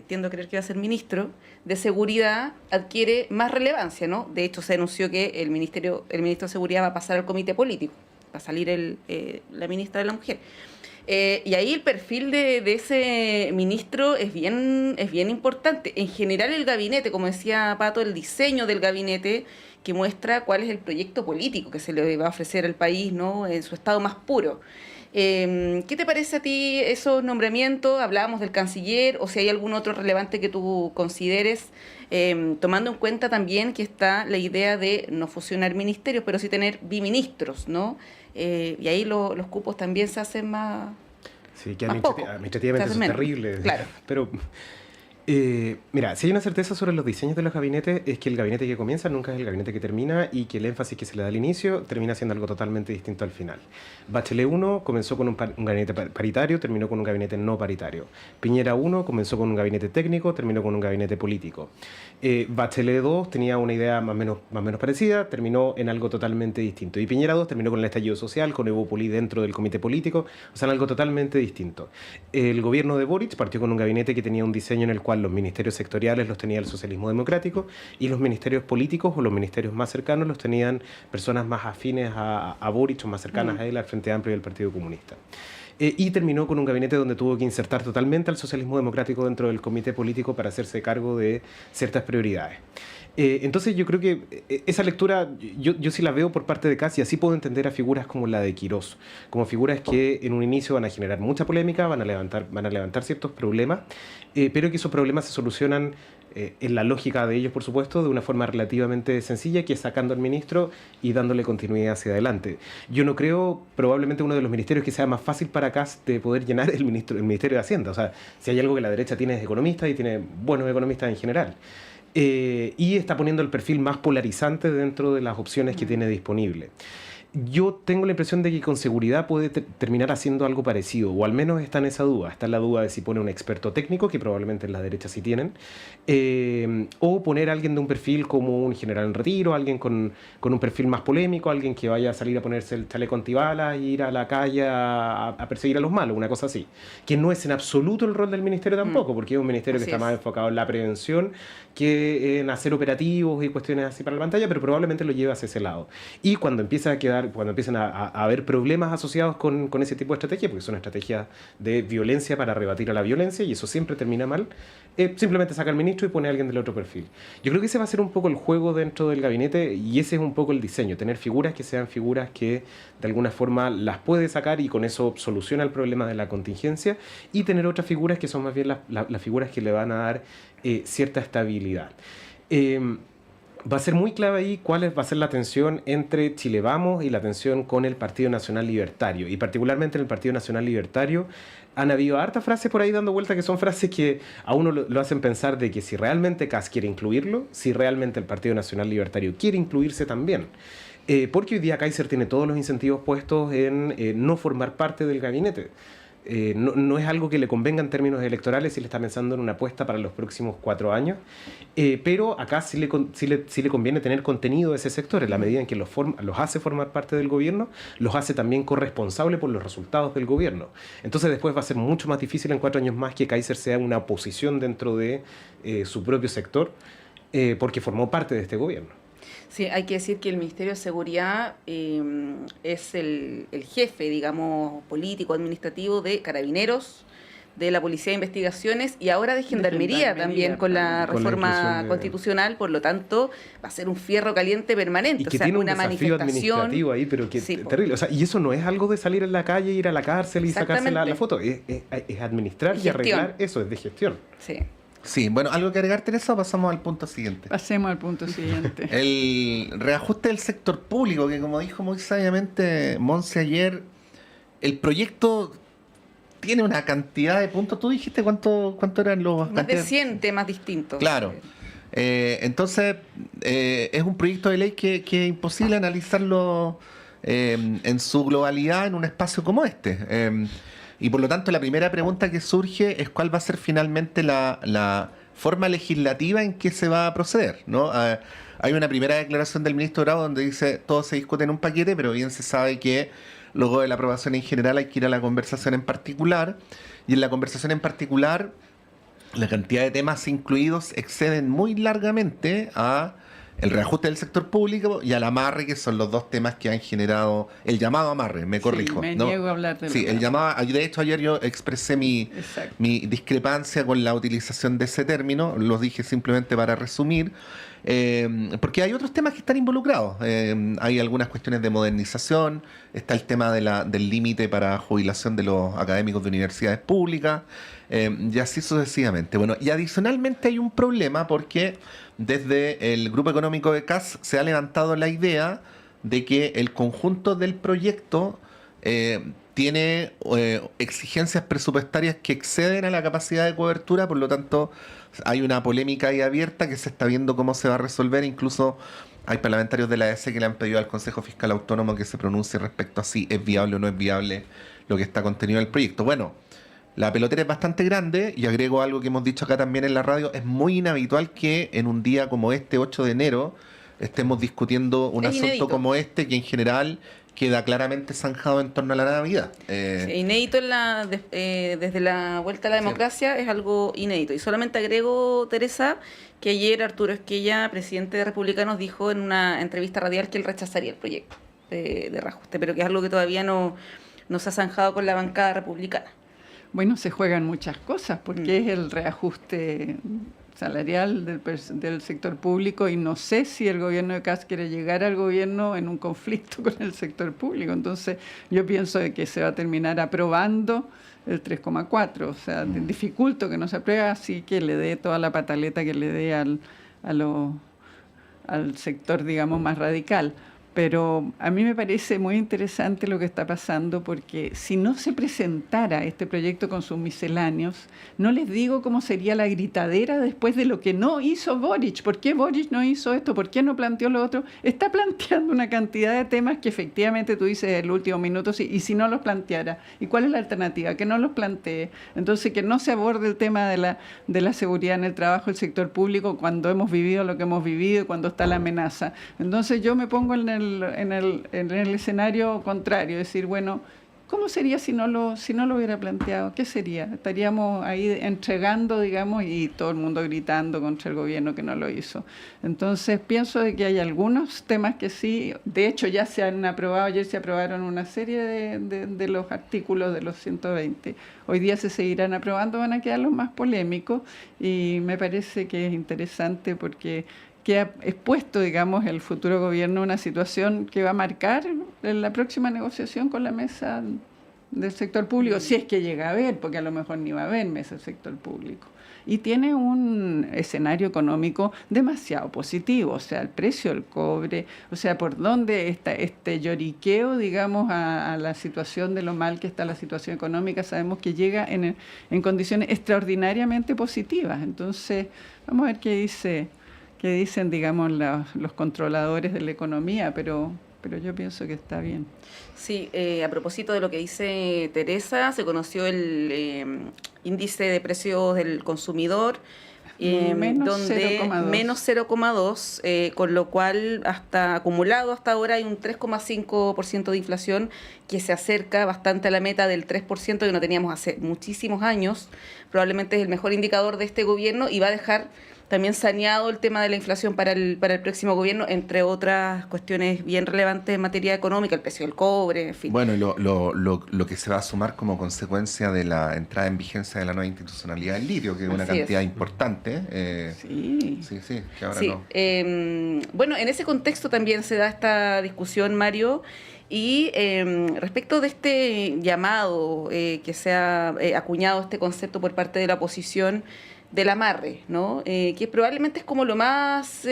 tiendo a creer que va a ser ministro, de Seguridad adquiere más relevancia, ¿no? De hecho, se anunció que el ministro de Seguridad va a pasar al comité político, va a salir la ministra de la Mujer. Y ahí el perfil de ese ministro es bien importante. En general el gabinete, como decía Pato, el diseño del gabinete que muestra cuál es el proyecto político que se le va a ofrecer al país, ¿no? En su estado más puro. ¿Qué te parece a ti esos nombramientos? Hablábamos del canciller, o si hay algún otro relevante que tú consideres, tomando en cuenta también que está la idea de no fusionar ministerios, pero sí tener biministros, ¿no? Y ahí los cupos también se hacen más... Sí, que más poco, administrativamente eso es terrible. Claro. Pero, mira, si hay una certeza sobre los diseños de los gabinetes, es que el gabinete que comienza nunca es el gabinete que termina y que el énfasis que se le da al inicio termina siendo algo totalmente distinto al final. Bachelet 1 comenzó con un gabinete paritario, terminó con un gabinete no paritario. Piñera 1 comenzó con un gabinete técnico, terminó con un gabinete político. Bachelet 2 tenía una idea más o menos parecida, terminó en algo totalmente distinto. Y Piñera 2 terminó con el estallido social, con Evópoli dentro del comité político, o sea, en algo totalmente distinto. El gobierno de Boric partió con un gabinete que tenía un diseño en el cual los ministerios sectoriales los tenía el socialismo democrático y los ministerios políticos o los ministerios más cercanos los tenían personas más afines a Boric o más cercanas a él, al Frente Amplio y al Partido Comunista. Y terminó con un gabinete donde tuvo que insertar totalmente al socialismo democrático dentro del comité político para hacerse cargo de ciertas prioridades. Entonces yo creo que esa lectura yo sí la veo por parte de Kast y así puedo entender a figuras como la de Quirós, como figuras que en un inicio van a generar mucha polémica, van a levantar ciertos problemas, pero que esos problemas se solucionan en la lógica de ellos, por supuesto, de una forma relativamente sencilla, que es sacando al ministro y dándole continuidad hacia adelante. Yo no creo, probablemente uno de los ministerios que sea más fácil para Kast de poder llenar el Ministerio de Hacienda. O sea, si hay algo que la derecha tiene es economistas y tiene buenos economistas en general. Y está poniendo el perfil más polarizante dentro de las opciones que tiene disponible. Yo tengo la impresión de que con seguridad puede terminar haciendo algo parecido, o al menos está en esa duda. Está en la duda de si pone un experto técnico, que probablemente en la derecha sí tienen, o poner a alguien de un perfil como un general en retiro, alguien con un perfil más polémico, alguien que vaya a salir a ponerse el chaleco antibalas e ir a la calle a perseguir a los malos, una cosa así. Que no es en absoluto el rol del ministerio tampoco, porque es un ministerio que está más enfocado en la prevención que en hacer operativos y cuestiones así para la pantalla, pero probablemente lo lleve hacia ese lado. Y cuando empiezan a haber problemas asociados con ese tipo de estrategia, porque son estrategias de violencia para rebatir a la violencia, y eso siempre termina mal, simplemente saca al ministro y pone a alguien del otro perfil. Yo creo que ese va a ser un poco el juego dentro del gabinete, y ese es un poco el diseño, tener figuras que sean figuras que de alguna forma las puede sacar y con eso soluciona el problema de la contingencia, y tener otras figuras que son más bien las figuras que le van a dar cierta estabilidad. Va a ser muy clave ahí cuál va a ser la tensión entre Chile Vamos y la tensión con el Partido Nacional Libertario. Y particularmente en el Partido Nacional Libertario han habido hartas frases por ahí dando vuelta que son frases que a uno lo hacen pensar de que si realmente Kast quiere incluirlo, si realmente el Partido Nacional Libertario quiere incluirse también. Porque hoy día Kaiser tiene todos los incentivos puestos en no formar parte del gabinete. No es algo que le convenga en términos electorales si le está pensando en una apuesta para los próximos 4 años, pero acá sí le conviene tener contenido de ese sector, en la medida en que los hace formar parte del gobierno, los hace también corresponsable por los resultados del gobierno. Entonces después va a ser mucho más difícil en 4 años más que Kaiser sea una oposición dentro de su propio sector, porque formó parte de este gobierno. Sí, hay que decir que el Ministerio de Seguridad es el jefe, digamos, político, administrativo de Carabineros, de la Policía de Investigaciones y ahora de Gendarmería también con la reforma constitucional, por lo tanto va a ser un fierro caliente permanente. Y que tiene un desafío administrativo ahí, pero que sí, terrible. O sea, y eso no es algo de salir en la calle, ir a la cárcel y sacarse la foto, es administrar y arreglar, eso es de gestión. Sí. Sí, bueno, ¿algo que agregar, Teresa, o pasamos al punto siguiente? Pasemos al punto siguiente. El reajuste del sector público, que como dijo muy sabiamente Monse ayer, el proyecto tiene una cantidad de puntos. ¿Tú dijiste cuánto eran los...? Más de 100 temas distintos. Claro. Entonces, es un proyecto de ley que es imposible analizarlo en su globalidad en un espacio como este. Y por lo tanto la primera pregunta que surge es cuál va a ser finalmente la forma legislativa en que se va a proceder, ¿no? Hay una primera declaración del ministro Bravo donde dice todo se discute en un paquete, pero bien se sabe que luego de la aprobación en general hay que ir a la conversación en particular, y en la conversación en particular la cantidad de temas incluidos exceden muy largamente a el reajuste del sector público y al amarre, que son los dos temas que han generado el llamado amarre, me corrijo. Sí, me ¿no? niego a hablar de Sí, el llamado, de hecho ayer yo expresé mi discrepancia con la utilización de ese término, lo dije simplemente para resumir, porque hay otros temas que están involucrados. Hay algunas cuestiones de modernización, está el tema del límite para jubilación de los académicos de universidades públicas, y así sucesivamente. Bueno, y adicionalmente hay un problema porque desde el Grupo Económico de CAS se ha levantado la idea de que el conjunto del proyecto tiene exigencias presupuestarias que exceden a la capacidad de cobertura, por lo tanto hay una polémica ahí abierta que se está viendo cómo se va a resolver. Incluso hay parlamentarios de la AEC que le han pedido al Consejo Fiscal Autónomo que se pronuncie respecto a si es viable o no es viable lo que está contenido en el proyecto. Bueno, la pelotera es bastante grande y agrego algo que hemos dicho acá también en la radio. Es muy inhabitual que en un día como este, 8 de enero, estemos discutiendo un asunto inédito como este, que en general queda claramente zanjado en torno a la Navidad. Inédito desde la vuelta a la democracia, es algo inédito. Y solamente agrego, Teresa, que ayer Arturo Esquella, presidente de Republicanos, dijo en una entrevista radial que él rechazaría el proyecto de reajuste, pero que es algo que todavía no se ha zanjado con la bancada republicana. Bueno, se juegan muchas cosas, porque es el reajuste salarial del sector público y no sé si el gobierno de Kast quiere llegar al gobierno en un conflicto con el sector público. Entonces yo pienso de que se va a terminar aprobando el 3,4, o sea, dificulto que no se apruebe, así que le dé toda la pataleta que le dé al sector, digamos, más radical. Pero a mí me parece muy interesante lo que está pasando, porque si no se presentara este proyecto con sus misceláneos, no les digo cómo sería la gritadera después de lo que no hizo Boric. ¿Por qué Boric no hizo esto? ¿Por qué no planteó lo otro? Está planteando una cantidad de temas que efectivamente tú dices en el último minuto, sí, y si no los planteara. ¿Y cuál es la alternativa? Que no los plantee. Entonces, que no se aborde el tema de la seguridad en el trabajo del sector público cuando hemos vivido lo que hemos vivido y cuando está la amenaza. Entonces yo me pongo en el escenario contrario, decir, bueno, ¿cómo sería si no lo hubiera planteado? ¿Qué sería? Estaríamos ahí entregando, digamos, y todo el mundo gritando contra el gobierno que no lo hizo. Entonces pienso de que hay algunos temas que sí, de hecho ya se han aprobado, ayer se aprobaron una serie de los artículos de los 120. Hoy día se seguirán aprobando, van a quedar los más polémicos, y me parece que es interesante porque que ha expuesto, digamos, el futuro gobierno a una situación que va a marcar en la próxima negociación con la mesa del sector público, si es que llega a haber, porque a lo mejor ni va a haber mesa del sector público. Y tiene un escenario económico demasiado positivo, o sea, el precio del cobre, o sea, por dónde está este lloriqueo, digamos, a la situación de lo mal que está la situación económica, sabemos que llega en condiciones extraordinariamente positivas. Entonces, vamos a ver qué dicen, digamos, los controladores de la economía, pero yo pienso que está bien. Sí, a propósito de lo que dice Teresa, se conoció el índice de precios del consumidor, menos 0,2, con lo cual acumulado hasta ahora hay un 3,5% de inflación que se acerca bastante a la meta del 3% que no teníamos hace muchísimos años. Probablemente es el mejor indicador de este gobierno y va a dejar también saneado el tema de la inflación para el próximo gobierno, entre otras cuestiones bien relevantes en materia económica, el precio del cobre, en fin. Bueno, y lo que se va a sumar como consecuencia de la entrada en vigencia de la nueva institucionalidad del litio, que es una cantidad importante. Sí, que ahora sí. no. Bueno, en ese contexto también se da esta discusión, Mario, y respecto de este llamado que se ha acuñado este concepto por parte de la oposición, del amarre, ¿no? Que probablemente es como lo más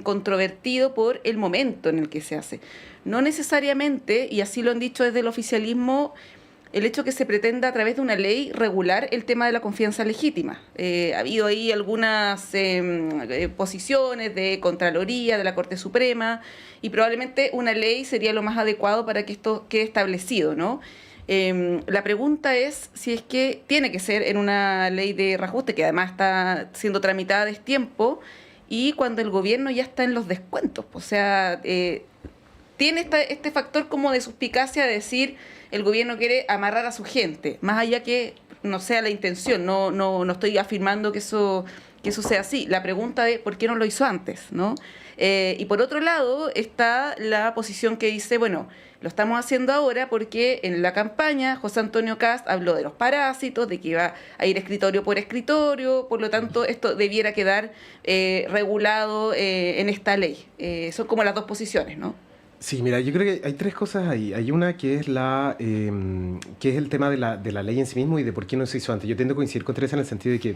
controvertido por el momento en el que se hace. No necesariamente, y así lo han dicho desde el oficialismo, el hecho que se pretenda a través de una ley regular el tema de la confianza legítima. Ha habido ahí algunas posiciones de Contraloría, de la Corte Suprema, y probablemente una ley sería lo más adecuado para que esto quede establecido, ¿no? La pregunta es si es que tiene que ser en una ley de reajuste, que además está siendo tramitada a destiempo, y cuando el gobierno ya está en los descuentos. O sea, tiene este factor como de suspicacia de decir el gobierno quiere amarrar a su gente, más allá que no sea la intención. No estoy afirmando que eso que eso sea así. La pregunta de por qué no lo hizo antes, ¿no? Y por otro lado está la posición que dice, bueno, lo estamos haciendo ahora porque en la campaña José Antonio Kast habló de los parásitos, de que iba a ir escritorio por escritorio, por lo tanto esto debiera quedar regulado en esta ley. Son como las dos posiciones, ¿no? Sí, mira, yo creo que hay tres cosas ahí. Hay una que es que es el tema de la ley en sí mismo y de por qué no se hizo antes. Yo tiendo a coincidir con Teresa en el sentido de que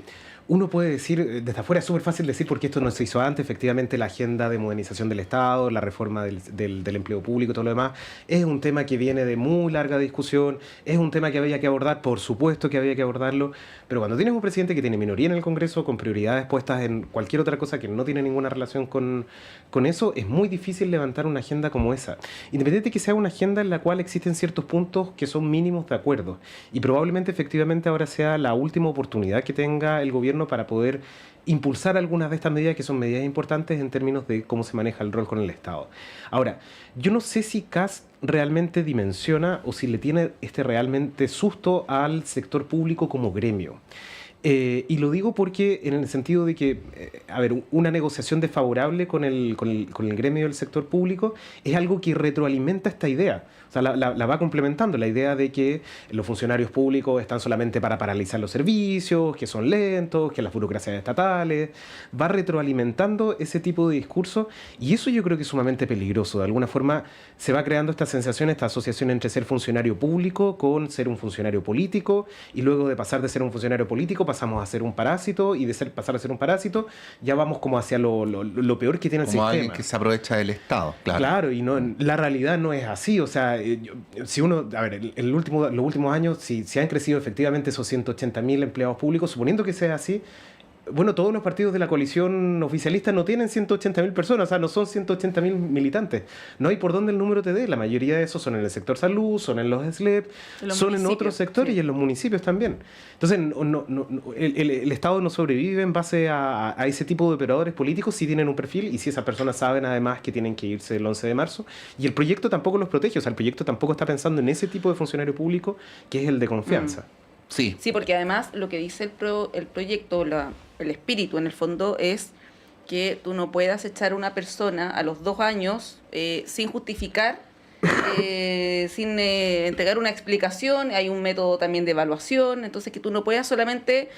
uno puede decir, desde afuera es súper fácil decir por qué esto no se hizo antes. Efectivamente, la agenda de modernización del Estado, la reforma del empleo público y todo lo demás, es un tema que viene de muy larga discusión, es un tema que había que abordar, por supuesto que había que abordarlo, pero cuando tienes un presidente que tiene minoría en el Congreso, con prioridades puestas en cualquier otra cosa que no tiene ninguna relación con eso, es muy difícil levantar una agenda como esa. Independiente de que sea una agenda en la cual existen ciertos puntos que son mínimos de acuerdo. Y probablemente, efectivamente, ahora sea la última oportunidad que tenga el gobierno para poder impulsar algunas de estas medidas que son medidas importantes en términos de cómo se maneja el rol con el Estado. Ahora, yo no sé si Kast realmente dimensiona o si le tiene realmente susto al sector público como gremio. Y lo digo porque en el sentido de que, una negociación desfavorable con el gremio del sector público es algo que retroalimenta esta idea. O sea, la va complementando, la idea de que los funcionarios públicos están solamente para paralizar los servicios, que son lentos, que las burocracias estatales. Va retroalimentando ese tipo de discurso y eso yo creo que es sumamente peligroso. De alguna forma se va creando esta sensación, esta asociación entre ser funcionario público con ser un funcionario político y luego de pasar de ser un funcionario político pasamos a ser un parásito y de pasar a ser un parásito ya vamos como hacia lo peor que tiene el sistema. Como alguien que se aprovecha del Estado, claro. Claro, y la realidad no es así. O sea, si uno, los últimos años, si han crecido efectivamente esos 180.000 empleados públicos, suponiendo que sea así, bueno, todos los partidos de la coalición oficialista no tienen 180.000 personas, o sea, no son 180.000 militantes. No hay por dónde el número te dé. La mayoría de esos son en el sector salud, son en los SLEP, son en otros sectores, sí, y en los municipios también. Entonces, el Estado no sobrevive en base a ese tipo de operadores políticos si tienen un perfil y si esas personas saben además que tienen que irse el 11 de marzo. Y el proyecto tampoco los protege, o sea, el proyecto tampoco está pensando en ese tipo de funcionario público que es el de confianza. Sí. Sí, porque además lo que dice el proyecto, el espíritu en el fondo es que tú no puedas echar a una persona a los 2 años sin justificar, sin entregar una explicación. Hay un método también de evaluación, entonces que tú no puedas solamente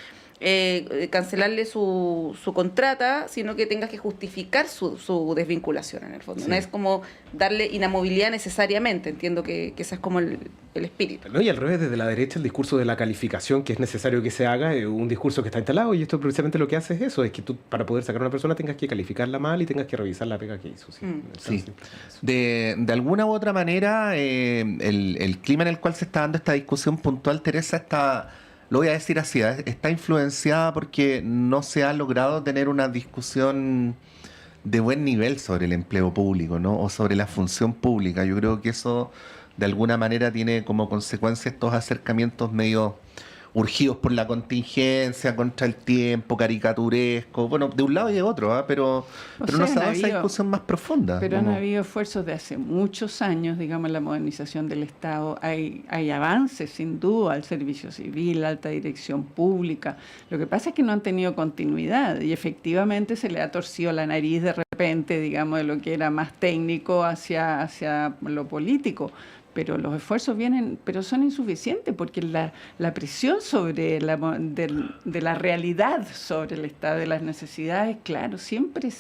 cancelarle su contrata, sino que tengas que justificar su desvinculación en el fondo. Sí. No es como darle inamovilidad necesariamente, entiendo que ese es como el espíritu. No, y al revés, desde la derecha el discurso de la calificación que es necesario que se haga es un discurso que está instalado y esto precisamente lo que hace es eso, es que tú para poder sacar a una persona tengas que calificarla mal y tengas que revisar la pega que hizo. Sí. Sí. De alguna u otra manera el clima en el cual se está dando esta discusión puntual, Teresa, lo voy a decir así, está influenciada porque no se ha logrado tener una discusión de buen nivel sobre el empleo público, ¿no? O sobre la función pública. Yo creo que eso de alguna manera tiene como consecuencia estos acercamientos medio urgidos por la contingencia, contra el tiempo, caricaturesco, bueno, de un lado y de otro, pero no se ha dado esa discusión más profunda. Pero han habido esfuerzos de hace muchos años, digamos, en la modernización del Estado. Hay avances, sin duda, al servicio civil, alta dirección pública. Lo que pasa es que no han tenido continuidad y efectivamente se le ha torcido la nariz de repente, digamos, de lo que era más técnico hacia lo político. Pero los esfuerzos vienen, pero son insuficientes porque la presión sobre de la realidad sobre el estado de las necesidades, claro, siempre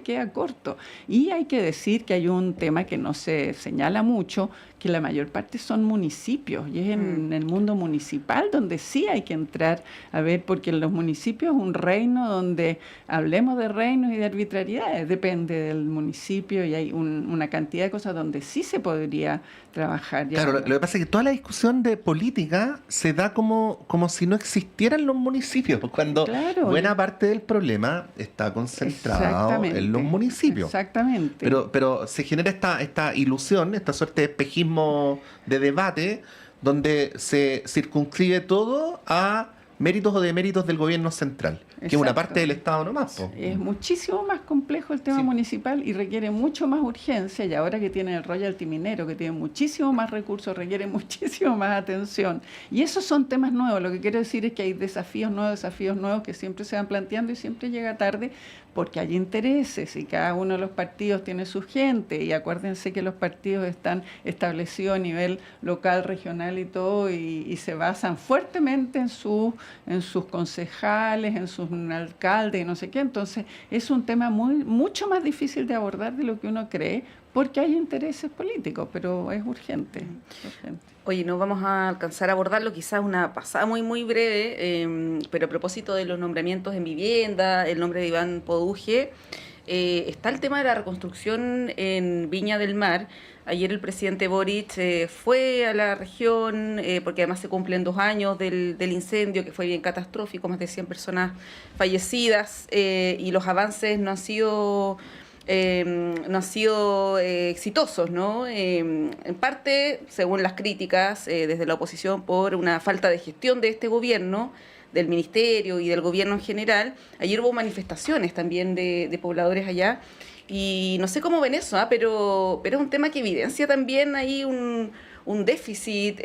queda corto. Y hay que decir que hay un tema que no se señala mucho, que la mayor parte son municipios, y es en el mundo municipal donde sí hay que entrar a ver, porque en los municipios es un reino donde hablemos de reinos y de arbitrariedades, depende del municipio y hay una cantidad de cosas donde sí se podría trabajar. Claro, lo que pasa es que toda la discusión de política se da como si no existieran los municipios, cuando buena parte del problema está concentrado en los municipios. Exactamente. Pero se genera esta ilusión, esta suerte de espejismo de debate, donde se circunscribe todo a méritos o deméritos del gobierno central, que es una Exacto. parte del Estado nomás. Po. Es muchísimo más complejo el tema municipal y requiere mucho más urgencia, y ahora que tiene el royalty minero, que tiene muchísimo más recursos, requiere muchísimo más atención. Y esos son temas nuevos. Lo que quiero decir es que hay desafíos nuevos que siempre se van planteando y siempre llega tarde porque hay intereses y cada uno de los partidos tiene su gente, y acuérdense que los partidos están establecidos a nivel local, regional y todo, y se basan fuertemente en sus concejales, en sus alcaldes y no sé qué. Entonces es un tema mucho más difícil de abordar de lo que uno cree, porque hay intereses políticos, pero es urgente. Oye, no vamos a alcanzar a abordarlo, quizás una pasada muy breve, pero a propósito de los nombramientos en vivienda, el nombre de Iván Poduje, está el tema de la reconstrucción en Viña del Mar. Ayer el presidente Boric fue a la región, porque además se cumplen 2 años del incendio, que fue bien catastrófico, más de 100 personas fallecidas, y los avances no han sido exitosos, ¿no? En parte, según las críticas desde la oposición, por una falta de gestión de este gobierno, del ministerio y del gobierno en general. Ayer hubo manifestaciones también de pobladores allá, y no sé cómo ven eso, pero es un tema que evidencia también ahí un déficit,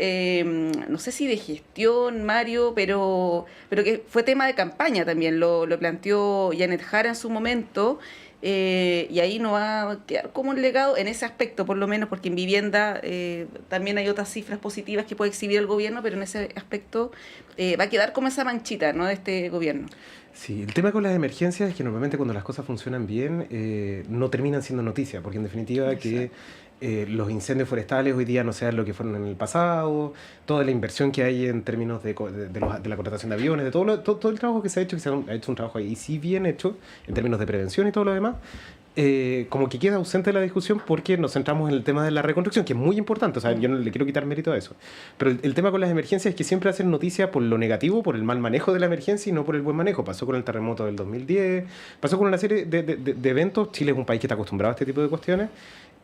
no sé si de gestión, Mario, pero que fue tema de campaña también, lo planteó Janet Jara en su momento. Y ahí no va a quedar como un legado en ese aspecto, por lo menos, porque en vivienda también hay otras cifras positivas que puede exhibir el gobierno, pero en ese aspecto va a quedar como esa manchita, ¿no?, de este gobierno. Sí, el tema con las emergencias es que normalmente cuando las cosas funcionan bien no terminan siendo noticia, porque en definitiva que los incendios forestales hoy día no sean lo que fueron en el pasado, toda la inversión que hay en términos de la contratación de aviones, de todo el trabajo que se ha hecho, que se ha hecho un trabajo ahí sí bien hecho en términos de prevención y todo lo demás, como que queda ausente de la discusión porque nos centramos en el tema de la reconstrucción, que es muy importante, o sea, yo no le quiero quitar mérito a eso, pero el tema con las emergencias es que siempre hacen noticia por lo negativo, por el mal manejo de la emergencia y no por el buen manejo. Pasó con el terremoto del 2010, pasó con una serie de eventos. Chile es un país que está acostumbrado a este tipo de cuestiones.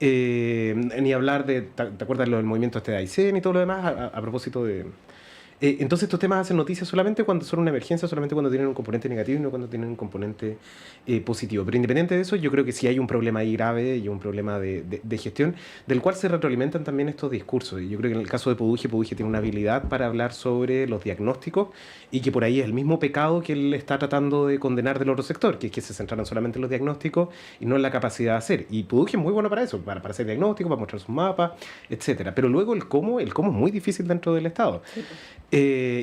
Ni hablar de, ¿te acuerdas del movimiento de Aysén y todo lo demás a propósito de... entonces estos temas hacen noticias solamente cuando son una emergencia, solamente cuando tienen un componente negativo y no cuando tienen un componente positivo. Pero independiente de eso, yo creo que sí hay un problema ahí grave y un problema de gestión del cual se retroalimentan también estos discursos. Y yo creo que en el caso de Poduje tiene una habilidad para hablar sobre los diagnósticos y que por ahí es el mismo pecado que él está tratando de condenar del otro sector, que es que se centraron solamente en los diagnósticos y no en la capacidad de hacer. Y Poduje es muy bueno para eso, para hacer diagnósticos, para mostrar sus mapas, etcétera. Pero luego el cómo es muy difícil dentro del Estado. Sí.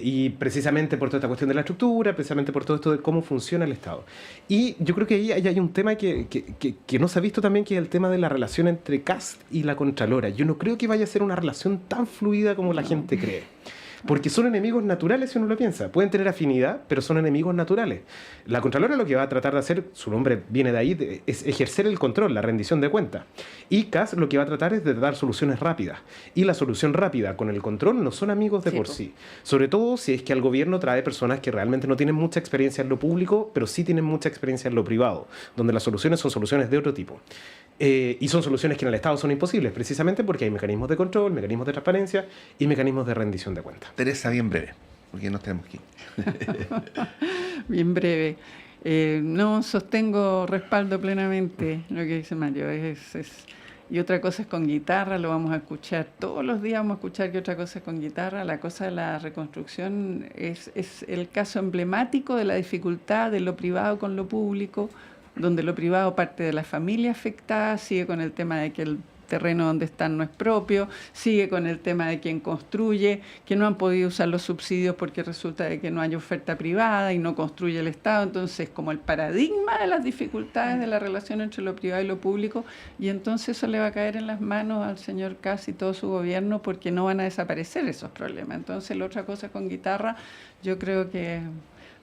Y precisamente por toda esta cuestión de la estructura, precisamente por todo esto de cómo funciona el Estado. Y yo creo que ahí hay un tema que no se ha visto también, que es el tema de la relación entre Kast y la Contralora. Yo no creo que vaya a ser una relación tan fluida como la gente cree. Porque son enemigos naturales, si uno lo piensa. Pueden tener afinidad, pero son enemigos naturales. La Contralora lo que va a tratar de hacer, su nombre viene de ahí, es ejercer el control, la rendición de cuentas. Y Kast lo que va a tratar es de dar soluciones rápidas. Y la solución rápida con el control no son amigos de por sí. Sobre todo si es que al gobierno trae personas que realmente no tienen mucha experiencia en lo público, pero sí tienen mucha experiencia en lo privado, donde las soluciones son soluciones de otro tipo. Y son soluciones que en el Estado son imposibles, precisamente porque hay mecanismos de control, mecanismos de transparencia y mecanismos de rendición de cuentas. Teresa, bien breve, porque nos tenemos que ir. Bien breve. No sostengo, respaldo plenamente lo que dice Mario. Y otra cosa es con guitarra, lo vamos a escuchar todos los días, vamos a escuchar que otra cosa es con guitarra. La cosa de la reconstrucción es el caso emblemático de la dificultad de lo privado con lo público, donde lo privado parte de la familia afectada, sigue con el tema de que el terreno donde están no es propio, sigue con el tema de quien construye, que no han podido usar los subsidios porque resulta de que no hay oferta privada y no construye el Estado. Entonces, como el paradigma de las dificultades de la relación entre lo privado y lo público, y entonces eso le va a caer en las manos al señor Kast y todo su gobierno, porque no van a desaparecer esos problemas. Entonces, la otra cosa con guitarra, yo creo que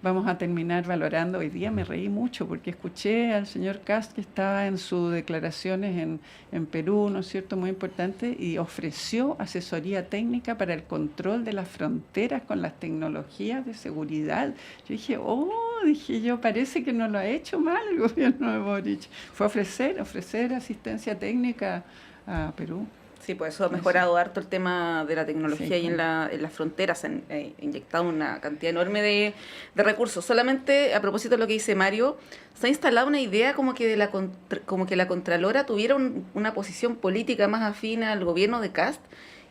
vamos a terminar valorando. Hoy día me reí mucho porque escuché al señor Kast que estaba en sus declaraciones en Perú, ¿no es cierto?, muy importante, y ofreció asesoría técnica para el control de las fronteras con las tecnologías de seguridad. Yo dije, parece que no lo ha hecho mal el gobierno de Boric. Fue ofrecer asistencia técnica a Perú. Sí, pues eso ha mejorado harto el tema de la tecnología y en las fronteras. Se han inyectado una cantidad enorme de recursos. Solamente a propósito de lo que dice Mario, se ha instalado una idea como que la Contralora tuviera una posición política más afín al gobierno de Kast.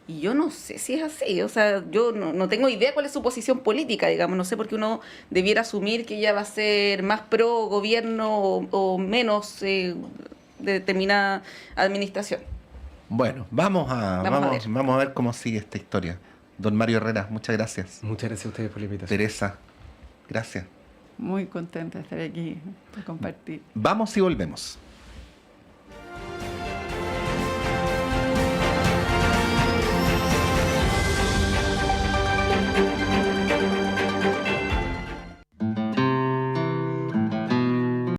Y yo no sé si es así, o sea, yo no tengo idea cuál es su posición política, digamos, no sé por qué uno debiera asumir que ella va a ser más pro gobierno o menos de determinada administración. Bueno, vamos a ver cómo sigue esta historia. Don Mario Herrera, muchas gracias. Muchas gracias a ustedes por la invitación. Teresa, gracias. Muy contenta de estar aquí, de compartir. Vamos y volvemos.